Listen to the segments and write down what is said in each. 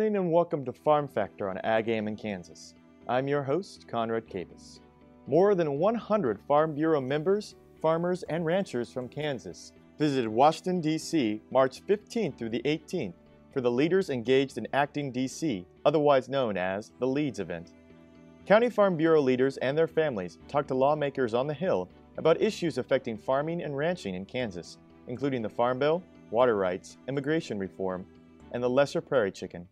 morning and welcome to Farm Factor on AGam in Kansas. I'm your host, Conrad Kabus. More than 100 Farm Bureau members, farmers, and ranchers from Kansas visited Washington, D.C. March 15th through the 18th for the Leaders Engaged in Acting D.C., otherwise known as the LEADS event. County Farm Bureau leaders and their families talked to lawmakers on the Hill about issues affecting farming and ranching in Kansas, including the Farm Bill, water rights, immigration reform, and the Lesser Prairie Chicken.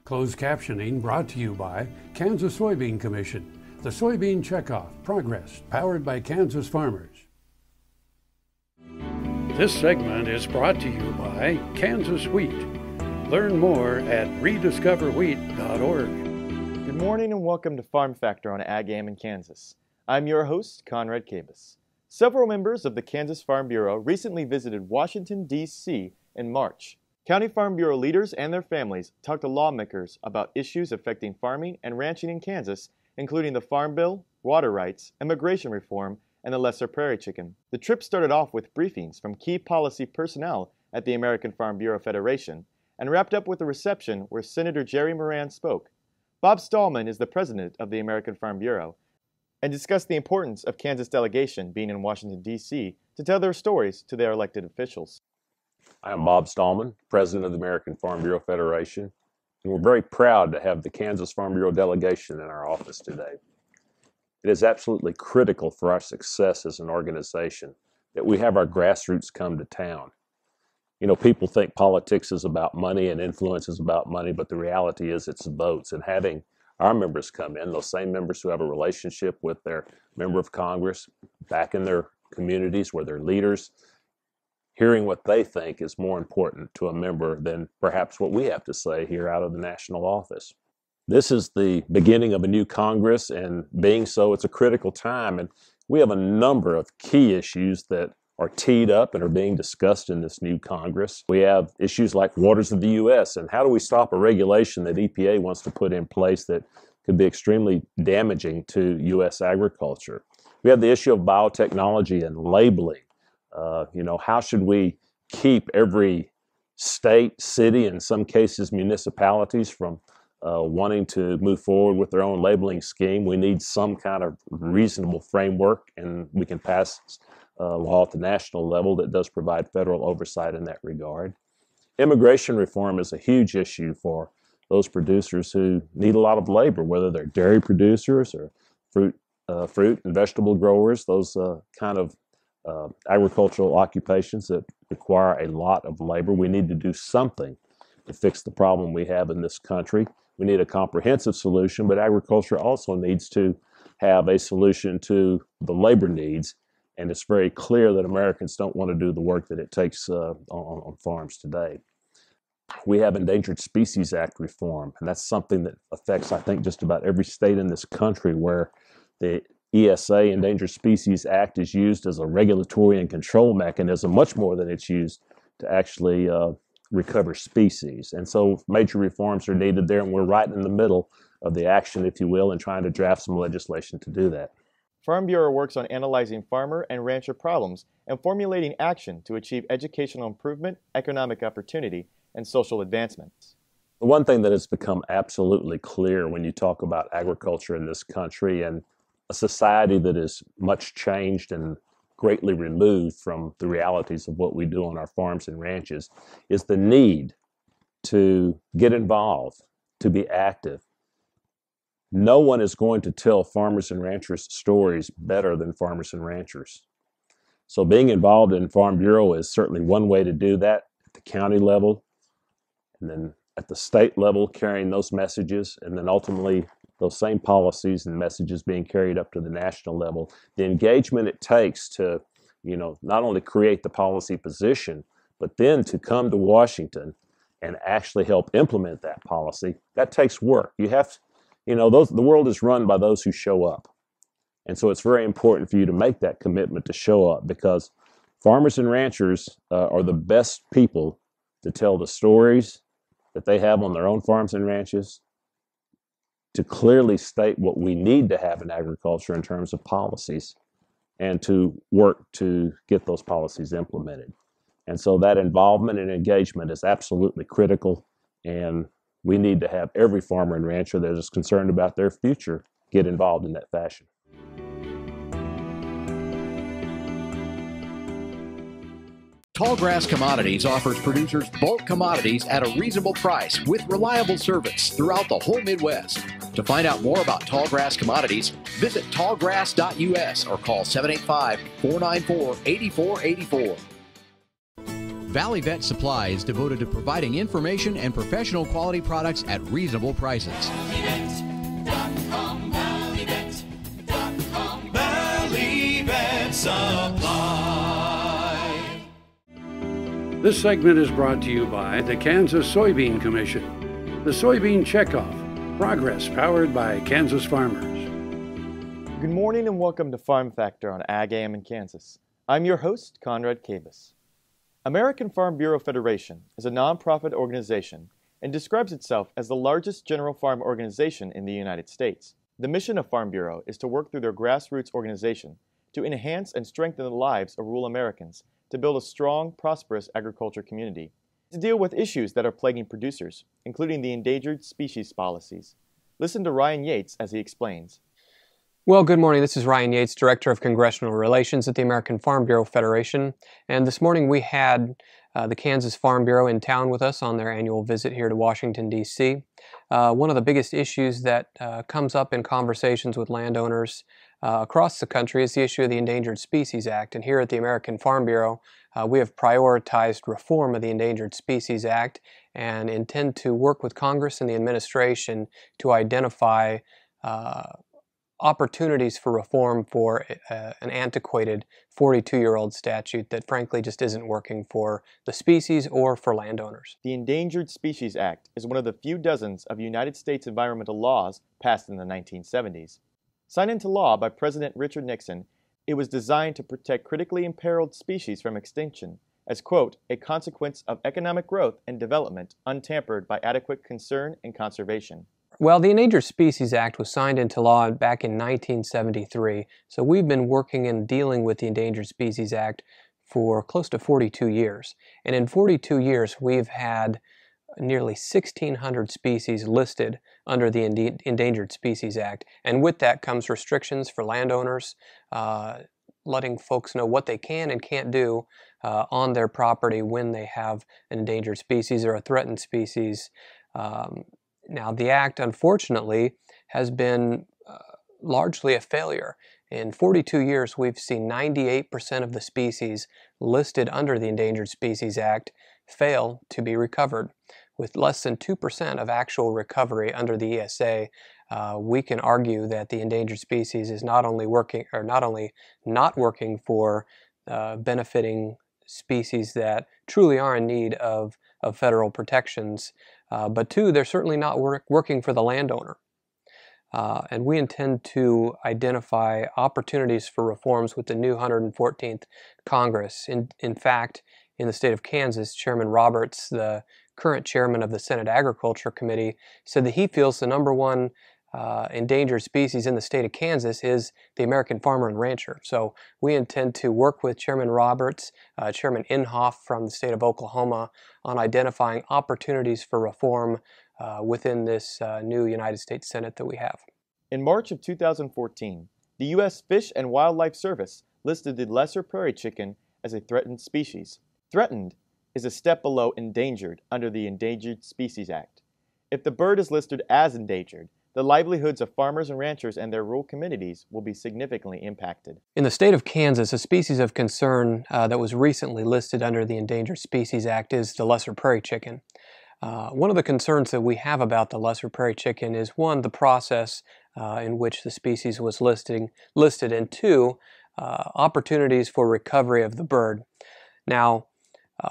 Closed captioning brought to you by Kansas Soybean Commission, the Soybean Checkoff Progress, powered by Kansas farmers. This segment is brought to you by Kansas Wheat. Learn more at rediscoverwheat.org. Good morning and welcome to Farm Factor on AGam in Kansas. I'm your host, Conrad Kabus. Several members of the Kansas Farm Bureau recently visited Washington, D.C. in March. County Farm Bureau leaders and their families talked to lawmakers about issues affecting farming and ranching in Kansas, including the Farm Bill, water rights, immigration reform, and the Lesser Prairie Chicken. The trip started off with briefings from key policy personnel at the American Farm Bureau Federation and wrapped up with a reception where Senator Jerry Moran spoke. Bob Stallman is the president of the American Farm Bureau and discussed the importance of Kansas delegation being in Washington, D.C. to tell their stories to their elected officials. I am Bob Stallman, president of the American Farm Bureau Federation, and we're very proud to have the Kansas Farm Bureau delegation in our office today. It is absolutely critical for our success as an organization that we have our grassroots come to town. You know, people think politics is about money and influence is about money, but the reality is it's votes. And having our members come in, those same members who have a relationship with their member of Congress back in their communities where they're leaders, hearing what they think is more important to a member than perhaps what we have to say here out of the national office. This is the beginning of a new Congress, and being so, it's a critical time. And we have a number of key issues that are teed up and are being discussed in this new Congress. We have issues like waters of the U.S. and how do we stop a regulation that EPA wants to put in place that could be extremely damaging to U.S. agriculture. We have the issue of biotechnology and labeling. How should we keep every state, city, in some cases municipalities from wanting to move forward with their own labeling scheme? We need some kind of reasonable framework, and we can pass law at the national level that does provide federal oversight in that regard. Immigration reform is a huge issue for those producers who need a lot of labor, whether they're dairy producers or fruit and vegetable growers, those kind of agricultural occupations that require a lot of labor. We need to do something to fix the problem we have in this country. We need a comprehensive solution, but agriculture also needs to have a solution to the labor needs. And it's very clear that Americans don't want to do the work that it takes on farms today. We have Endangered Species Act reform, and that's something that affects, I think, just about every state in this country, where the ESA, Endangered Species Act, is used as a regulatory and control mechanism, much more than it's used to actually recover species. And so major reforms are needed there, and we're right in the middle of the action, if you will, and trying to draft some legislation to do that. Farm Bureau works on analyzing farmer and rancher problems and formulating action to achieve educational improvement, economic opportunity, and social advancements. The one thing that has become absolutely clear when you talk about agriculture in this country and a society that is much changed and greatly removed from the realities of what we do on our farms and ranches is the need to get involved, to be active. No one is going to tell farmers and ranchers stories better than farmers and ranchers. So being involved in Farm Bureau is certainly one way to do that at the county level, and then at the state level, carrying those messages, and then ultimately those same policies and messages being carried up to the national level. The engagement it takes to, not only create the policy position, but then to come to Washington and actually help implement that policy, that takes work. You have the world is run by those who show up. And so it's very important for you to make that commitment to show up, because farmers and ranchers are the best people to tell the stories that they have on their own farms and ranches, to clearly state what we need to have in agriculture in terms of policies and to work to get those policies implemented. And so that involvement and engagement is absolutely critical, and we need to have every farmer and rancher that is concerned about their future get involved in that fashion. Tallgrass Commodities offers producers bulk commodities at a reasonable price with reliable service throughout the whole Midwest. To find out more about Tallgrass Commodities, visit tallgrass.us or call 785-494-8484. Valley Vet Supply is devoted to providing information and professional quality products at reasonable prices. ValleyVet.com, ValleyVet.com, Valley Vet Supply. This segment is brought to you by the Kansas Soybean Commission. The Soybean Checkoff. Progress powered by Kansas farmers. Good morning and welcome to Farm Factor on AGam in Kansas. I'm your host, Conrad Kabus. American Farm Bureau Federation is a nonprofit organization and describes itself as the largest general farm organization in the United States. The mission of Farm Bureau is to work through their grassroots organization to enhance and strengthen the lives of rural Americans to build a strong, prosperous agriculture community, to deal with issues that are plaguing producers, including the endangered species policies. Listen to Ryan Yates as he explains. Well, good morning. This is Ryan Yates, Director of Congressional Relations at the American Farm Bureau Federation. And this morning we had the Kansas Farm Bureau in town with us on their annual visit here to Washington, D.C. One of the biggest issues that comes up in conversations with landowners across the country is the issue of the Endangered Species Act. And here at the American Farm Bureau, we have prioritized reform of the Endangered Species Act and intend to work with Congress and the administration to identify opportunities for reform for an antiquated 42-year-old statute that frankly just isn't working for the species or for landowners. The Endangered Species Act is one of the few dozens of United States environmental laws passed in the 1970s. Signed into law by President Richard Nixon, it was designed to protect critically imperiled species from extinction as, quote, a consequence of economic growth and development untampered by adequate concern and conservation. Well, the Endangered Species Act was signed into law back in 1973, so we've been working and dealing with the Endangered Species Act for close to 42 years. And in 42 years, we've had nearly 1,600 species listed under the Endangered Species Act. And with that comes restrictions for landowners, letting folks know what they can and can't do on their property when they have an endangered species or a threatened species. Now, the Act, unfortunately, has been largely a failure. In 42 years, we've seen 98% of the species listed under the Endangered Species Act fail to be recovered. With less than 2% of actual recovery under the ESA, we can argue that the endangered species is not only not working for benefiting species that truly are in need of federal protections, but two, they're certainly not working for the landowner. And we intend to identify opportunities for reforms with the new 114th Congress. In fact, in the state of Kansas, Chairman Roberts, the current chairman of the Senate Agriculture Committee, said that he feels the number one endangered species in the state of Kansas is the American farmer and rancher. So we intend to work with Chairman Roberts, Chairman Inhofe from the state of Oklahoma on identifying opportunities for reform within this new United States Senate that we have. In March of 2014, the U.S. Fish and Wildlife Service listed the Lesser Prairie Chicken as a threatened species. Threatened is a step below endangered under the Endangered Species Act. If the bird is listed as endangered, the livelihoods of farmers and ranchers and their rural communities will be significantly impacted. In the state of Kansas, a species of concern that was recently listed under the Endangered Species Act is the Lesser Prairie Chicken. One of the concerns that we have about the Lesser Prairie Chicken is, one, the process in which the species was listed, and two, opportunities for recovery of the bird. Now,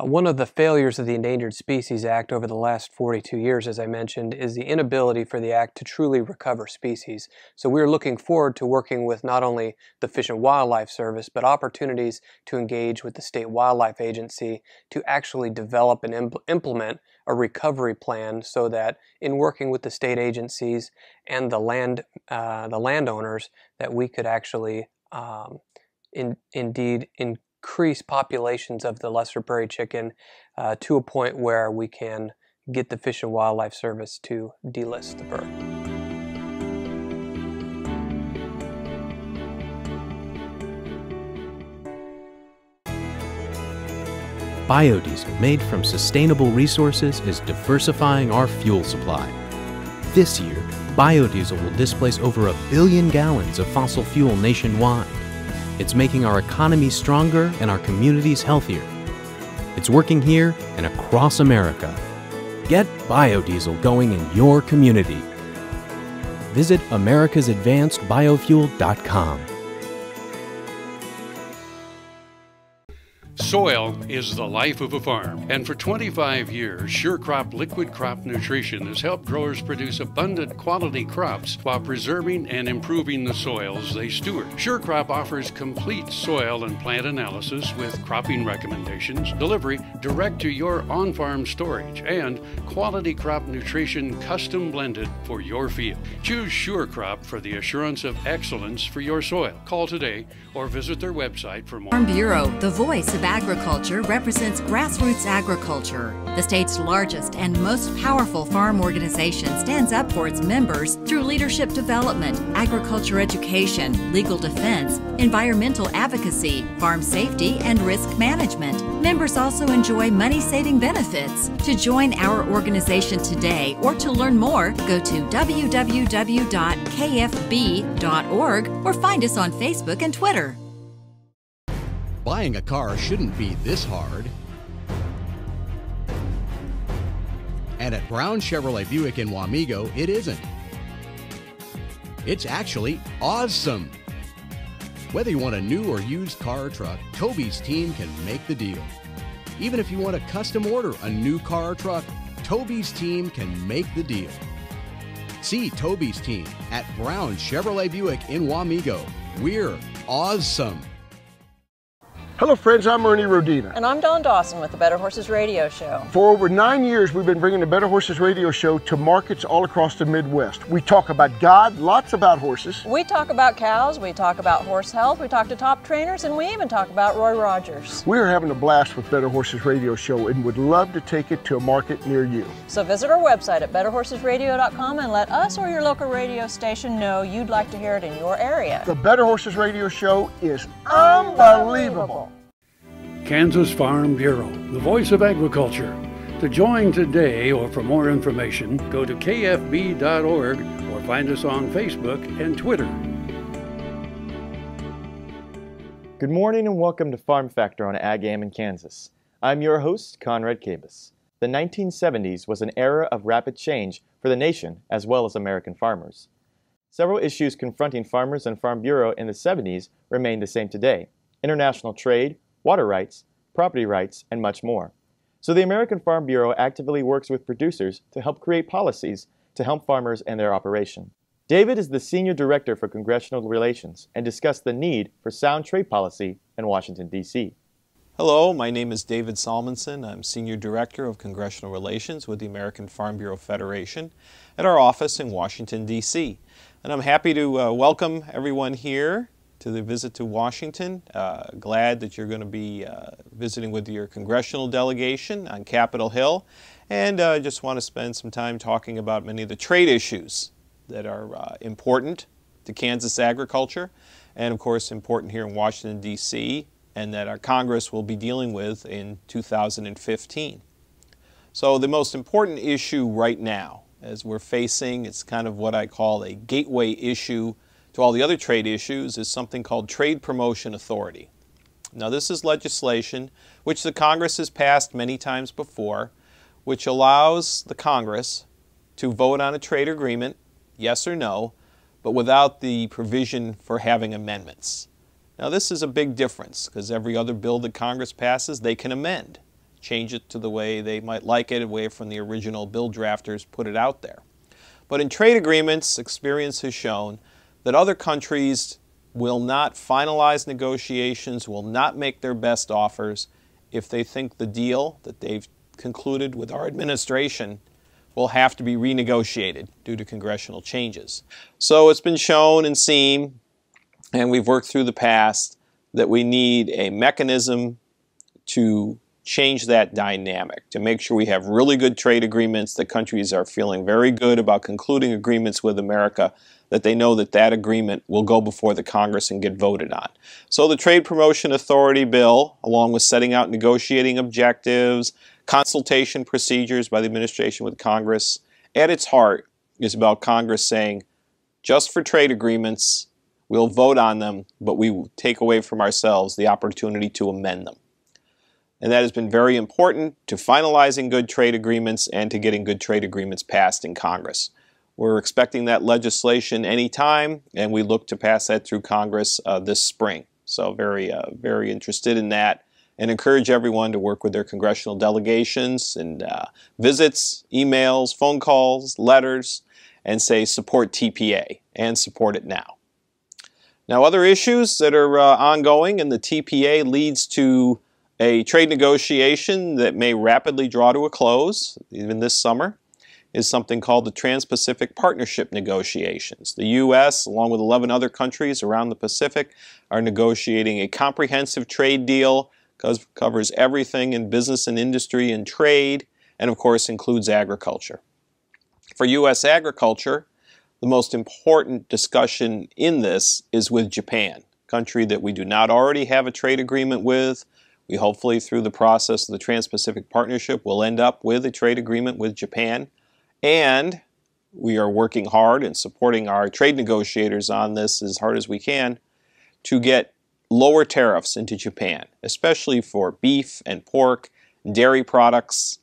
One of the failures of the Endangered Species Act over the last 42 years, as I mentioned, is the inability for the Act to truly recover species. So we're looking forward to working with not only the Fish and Wildlife Service, but opportunities to engage with the State Wildlife Agency to actually develop and implement a recovery plan so that in working with the state agencies and the landowners, that we could actually indeed increase populations of the Lesser Prairie Chicken to a point where we can get the Fish and Wildlife Service to delist the bird. Biodiesel made from sustainable resources is diversifying our fuel supply. This year, biodiesel will displace over 1 billion gallons of fossil fuel nationwide. It's making our economy stronger and our communities healthier. It's working here and across America. Get biodiesel going in your community. Visit americasadvancedbiofuel.com. Soil is the life of a farm, and for 25 years, SureCrop Liquid Crop Nutrition has helped growers produce abundant quality crops while preserving and improving the soils they steward. SureCrop offers complete soil and plant analysis with cropping recommendations, delivery direct to your on-farm storage, and quality crop nutrition custom blended for your field. Choose SureCrop for the assurance of excellence for your soil. Call today or visit their website for more. Farm Bureau, the voice of agriculture, represents grassroots agriculture. The state's largest and most powerful farm organization stands up for its members through leadership development, agriculture education, legal defense, environmental advocacy, farm safety, and risk management. Members also enjoy money-saving benefits. To join our organization today or to learn more, go to www.kfb.org or find us on Facebook and Twitter. Buying a car shouldn't be this hard. And at Brown Chevrolet Buick in Wamego, it isn't. It's actually awesome. Whether you want a new or used car or truck, Toby's team can make the deal. Even if you want to custom order a new car or truck, Toby's team can make the deal. See Toby's team at Brown Chevrolet Buick in Wamego. We're awesome. Hello friends, I'm Ernie Rodina. And I'm Dawn Dawson with the Better Horses Radio Show. For over 9 years, we've been bringing the Better Horses Radio Show to markets all across the Midwest. We talk about God, lots about horses. We talk about cows, we talk about horse health, we talk to top trainers, and we even talk about Roy Rogers. We're having a blast with Better Horses Radio Show and would love to take it to a market near you. So visit our website at betterhorsesradio.com and let us or your local radio station know you'd like to hear it in your area. The Better Horses Radio Show is unbelievable. Kansas Farm Bureau, the voice of agriculture. To join today or for more information, go to kfb.org or find us on Facebook and Twitter. Good morning and welcome to Farm Factor on AGam in Kansas. I'm your host, Conrad Kabus. The 1970s was an era of rapid change for the nation as well as American farmers. Several issues confronting farmers and Farm Bureau in the 70s remain the same today: international trade, water rights, property rights, and much more. So the American Farm Bureau actively works with producers to help create policies to help farmers and their operation. David is the Senior Director for Congressional Relations and discussed the need for sound trade policy in Washington, D.C. Hello, my name is David Salmonson. I'm Senior Director of Congressional Relations with the American Farm Bureau Federation at our office in Washington, D.C. And I'm happy to welcome everyone here to the visit to Washington. Glad that you're going to be visiting with your congressional delegation on Capitol Hill, and just want to spend some time talking about many of the trade issues that are important to Kansas agriculture, and of course important here in Washington, D.C., and that our Congress will be dealing with in 2015. So the most important issue right now, as we're facing, it's kind of what I call a gateway issue to all the other trade issues, is something called Trade Promotion Authority. Now this is legislation which the Congress has passed many times before, which allows the Congress to vote on a trade agreement, yes or no, but without the provision for having amendments. Now this is a big difference because every other bill that Congress passes, they can amend. change it to the way they might like it, away from the original bill drafters put it out there. But in trade agreements, experience has shown that other countries will not finalize negotiations, will not make their best offers if they think the deal that they've concluded with our administration will have to be renegotiated due to congressional changes. So it's been shown and seen, and we've worked through the past, that we need a mechanism to change that dynamic, to make sure we have really good trade agreements, that countries are feeling very good about concluding agreements with America, that they know that that agreement will go before the Congress and get voted on. So the Trade Promotion Authority bill, along with setting out negotiating objectives, consultation procedures by the administration with Congress, at its heart is about Congress saying, just for trade agreements, we'll vote on them, but we will take away from ourselves the opportunity to amend them. And that has been very important to finalizing good trade agreements and to getting good trade agreements passed in Congress. We're expecting that legislation anytime, and we look to pass that through Congress this spring. So very interested in that, and encourage everyone to work with their congressional delegations and visits, emails, phone calls, letters, and say support TPA and support it now. Now, other issues that are ongoing, and the TPA leads to a trade negotiation that may rapidly draw to a close, even this summer, is something called the Trans-Pacific Partnership Negotiations. The U.S., along with 11 other countries around the Pacific, are negotiating a comprehensive trade deal that covers everything in business and industry and trade, and of course includes agriculture. For U.S. agriculture, the most important discussion in this is with Japan, a country that we do not already have a trade agreement with. We hopefully, through the process of the Trans-Pacific Partnership, will end up with a trade agreement with Japan. And we are working hard and supporting our trade negotiators on this as hard as we can to get lower tariffs into Japan, especially for beef and pork, and dairy products.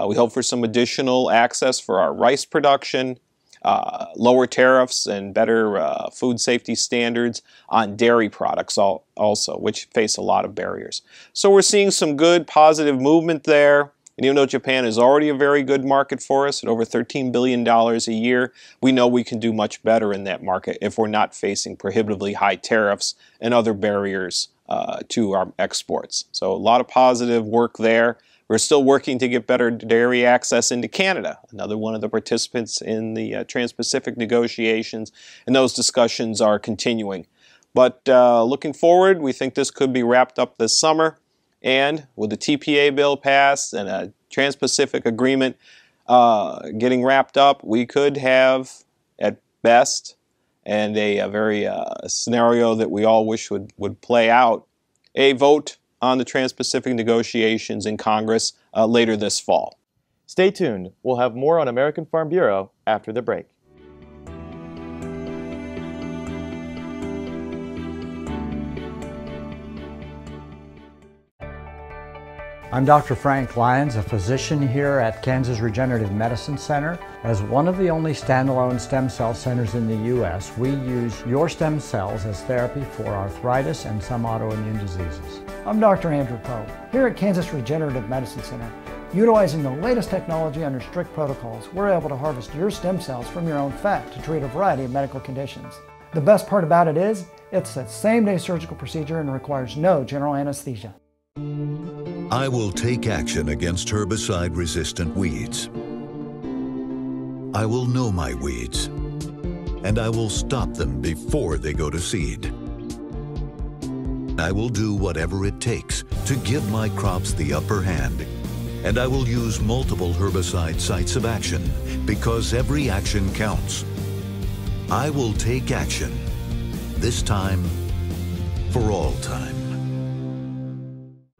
We hope for some additional access for our rice production, lower tariffs and better food safety standards on dairy products also, which face a lot of barriers. So we're seeing some good positive movement there. And even though Japan is already a very good market for us at over $13 billion a year, we know we can do much better in that market if we're not facing prohibitively high tariffs and other barriers to our exports. So a lot of positive work there. We're still working to get better dairy access into Canada, another one of the participants in the Trans-Pacific negotiations, and those discussions are continuing. But looking forward, we think this could be wrapped up this summer, and with the TPA bill passed and a Trans-Pacific agreement getting wrapped up, we could have, at best, and a very scenario that we all wish would play out, a vote on the Trans-Pacific negotiations in Congress later this fall. Stay tuned. We'll have more on American Farm Bureau after the break. I'm Dr. Frank Lyons, a physician here at Kansas Regenerative Medicine Center. As one of the only standalone stem cell centers in the U.S., we use your stem cells as therapy for arthritis and some autoimmune diseases. I'm Dr. Andrew Poe. Here at Kansas Regenerative Medicine Center, utilizing the latest technology under strict protocols, we're able to harvest your stem cells from your own fat to treat a variety of medical conditions. The best part about it is, it's a same-day surgical procedure and requires no general anesthesia. I will take action against herbicide-resistant weeds. I will know my weeds, and I will stop them before they go to seed. I will do whatever it takes to give my crops the upper hand, and I will use multiple herbicide sites of action because every action counts. I will take action, this time for all time.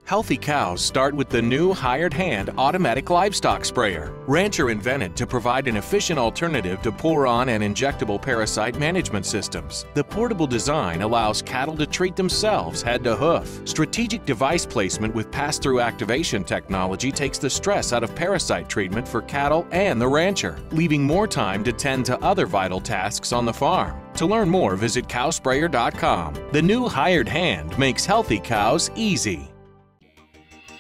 Healthy cows start with the new hired hand automatic livestock sprayer. Rancher invented to provide an efficient alternative to pour-on and injectable parasite management systems. The portable design allows cattle to treat themselves head to hoof. Strategic device placement with pass-through activation technology takes the stress out of parasite treatment for cattle and the rancher, leaving more time to tend to other vital tasks on the farm. To learn more, visit cowsprayer.com. The new hired hand makes healthy cows easy.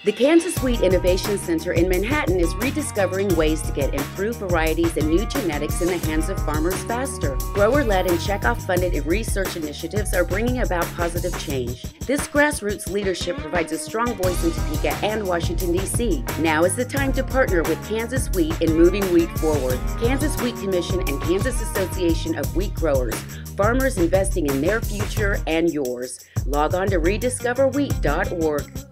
The Kansas Wheat Innovation Center in Manhattan is rediscovering ways to get improved varieties and new genetics in the hands of farmers faster. Grower-led and checkoff-funded research initiatives are bringing about positive change. This grassroots leadership provides a strong voice in Topeka and Washington, D.C. Now is the time to partner with Kansas Wheat in moving wheat forward. Kansas Wheat Commission and Kansas Association of Wheat Growers. Farmers investing in their future and yours. Log on to rediscoverwheat.org.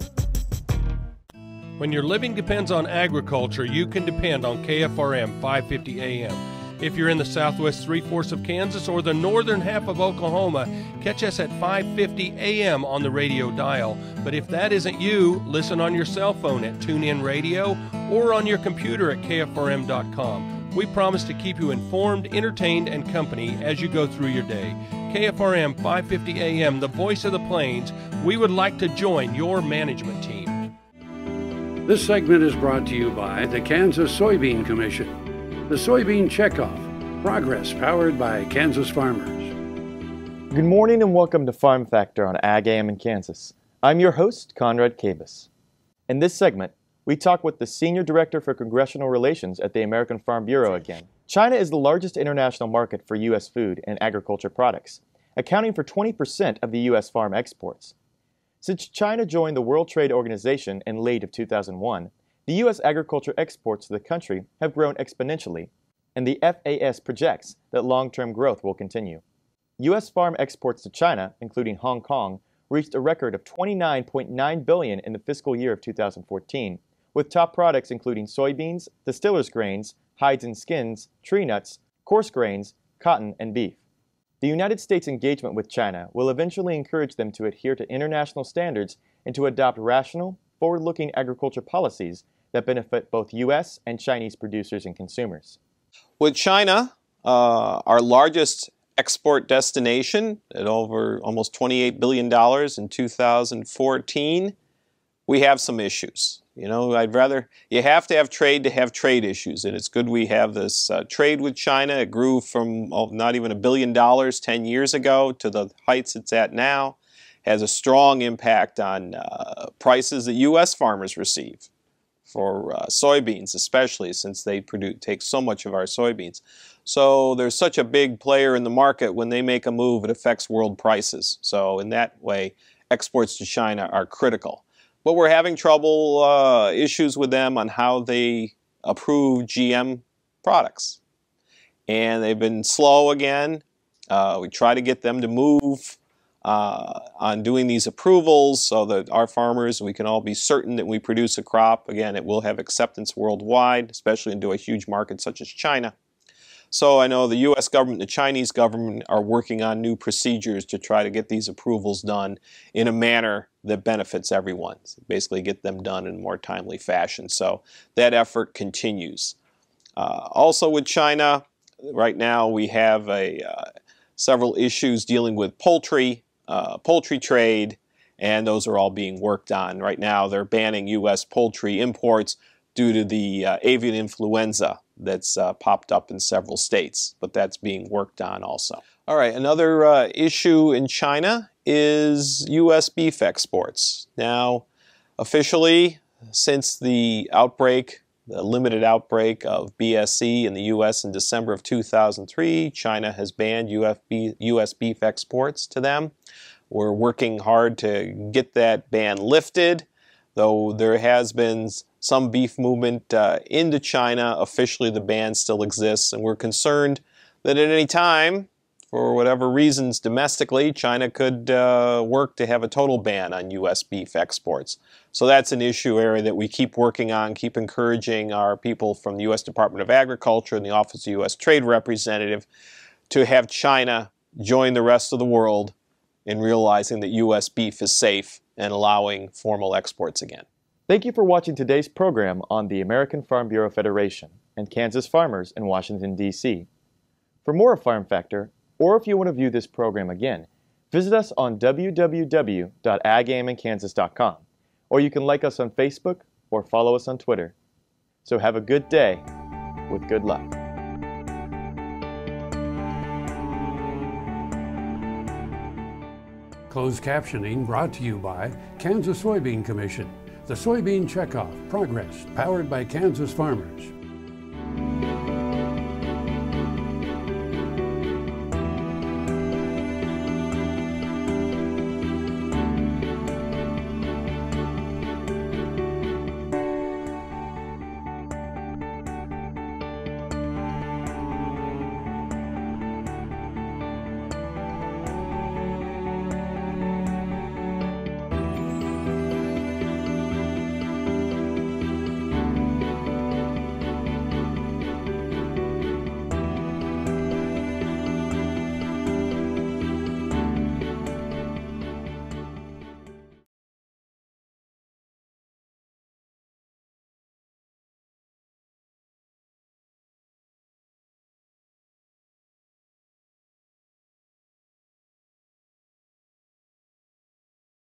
When your living depends on agriculture, you can depend on KFRM 550 AM. If you're in the southwest three-fourths of Kansas or the northern half of Oklahoma, catch us at 550 AM on the radio dial. But if that isn't you, listen on your cell phone at TuneIn Radio or on your computer at KFRM.com. We promise to keep you informed, entertained, and company as you go through your day. KFRM 550 AM, the voice of the plains. We would like to join your management team. This segment is brought to you by the Kansas Soybean Commission. The Soybean Checkoff, progress powered by Kansas farmers. Good morning and welcome to Farm Factor on AGam in Kansas. I'm your host, Conrad Kabus. In this segment, we talk with the Senior Director for Congressional Relations at the American Farm Bureau again. China is the largest international market for U.S. food and agriculture products, accounting for 20% of the U.S. farm exports. Since China joined the World Trade Organization in late of 2001, the U.S. agriculture exports to the country have grown exponentially, and the FAS projects that long-term growth will continue. U.S. farm exports to China, including Hong Kong, reached a record of $29.9 billion in the fiscal year of 2014, with top products including soybeans, distillers grains, hides and skins, tree nuts, coarse grains, cotton, and beef. The United States' engagement with China will eventually encourage them to adhere to international standards and to adopt rational, forward-looking agriculture policies that benefit both U.S. and Chinese producers and consumers. With China, our largest export destination at over almost $28 billion in 2014, we have some issues. You know, you have to have trade issues, and it's good we have this trade with China. It grew from not even $1 billion 10 years ago to the heights it's at now. Has a strong impact on prices that U.S. farmers receive for soybeans, especially since they take so much of our soybeans. So there's such a big player in the market. When they make a move, it affects world prices. So in that way, exports to China are critical. But we're having trouble, issues with them on how they approve GM products. And they've been slow again. We try to get them to move on doing these approvals so that our farmers, we can all be certain that we produce a crop. Again, it will have acceptance worldwide, especially into a huge market such as China. So I know the U.S. government and the Chinese government are working on new procedures to try to get these approvals done in a manner that benefits everyone. So basically get them done in a more timely fashion. So that effort continues. Also with China, right now we have several issues dealing with poultry trade, and those are all being worked on. Right now they're banning U.S. poultry imports due to the avian influenza that's popped up in several states, but that's being worked on also. All right, another issue in China is U.S. beef exports. Now, officially, since the limited outbreak of BSE in the U.S. in December of 2003, China has banned U.S. beef exports to them. We're working hard to get that ban lifted, though there has been some beef movement into China. Officially, the ban still exists, and we're concerned that at any time, for whatever reasons domestically, China could work to have a total ban on U.S. beef exports. So that's an area that we keep working on, keep encouraging our people from the U.S. Department of Agriculture and the Office of U.S. Trade Representative to have China join the rest of the world in realizing that U.S. beef is safe and allowing formal exports again. Thank you for watching today's program on the American Farm Bureau Federation and Kansas farmers in Washington, D.C. For more of Farm Factor, or if you want to view this program again, visit us on www.agaminkansas.com, or you can like us on Facebook or follow us on Twitter. So have a good day with good luck. Closed captioning brought to you by Kansas Soybean Commission. The Soybean Checkoff, Progress, powered by Kansas farmers.